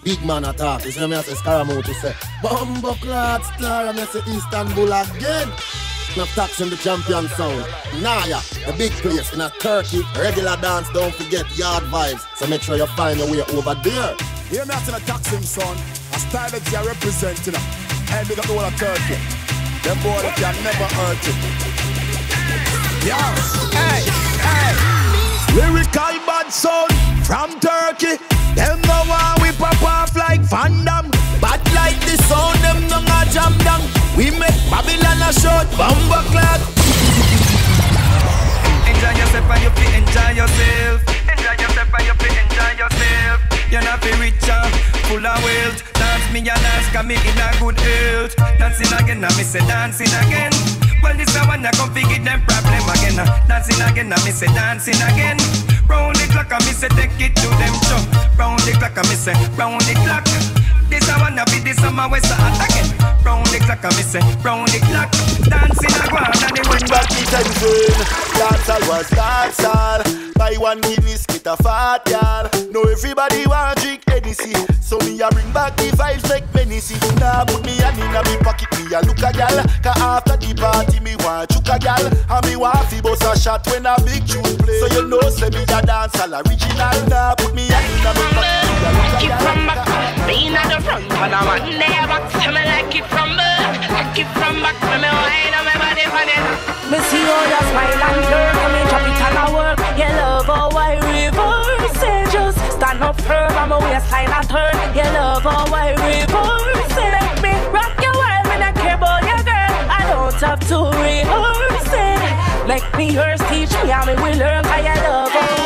big man attack. You see me, I say Scaramouche, say, Bumbo Clot Star, and I say Istanbul again. Now Taxim the champion sound. Nayah, the big place in a Turkey. Regular dance, don't forget yard vibes. So make sure you find your way over there. Hear me out in a Taxim son. A style that you represent, you know. And big up the whole of Turkey. Them boy that can never hurt you. Yo, hey, hey. Lyrical bad sound from Turkey. Them no one we pop off like Van Damme. Bad like the sound, them no a jam down. We make Babylon a short bomber clock. Enjoy yourself and you feel enjoy yourself. Enjoy yourself and you feel enjoy yourself. You're not be richer, full of wealth. Dance me and dance, can me in a good health. Dancing again, I me say dancing again. Well, this a one that come figure them problem again. Dancing again, I me say dancing again. Round the clock, I me say take it to them jump. Round the clock, I me say round the clock. This I wanna be this summer west again. Round the clock, I me say round the clock. Dancing a ground and it went back the tension. Dancehall was dancehall. Buy one Guinness, get a fat yard. Now everybody want drink Hennessy. So me a bring back the vibes like Menacey. Now put me hand in a me pocket, me a look a gal. Cause after the party me want chook a gal. And me want fi bust a shot when a big tune play. So you know say me a dancehall original. Now put me hand in a me pocket, me a look a gal. Keep from back, being at the front. When I'm on there back, tell me like it from back. I keep from back, when me wine on my body for it. Me see all your smile and girl, come and drop it on a work. You love how I reverse it, just stand up firm. I'm a waistline a turn. You love how I reverse it. Make me rock your world when I care about your girl. I don't have to rehearse it. Like me yours teach me how me will learn. 'Cause you love how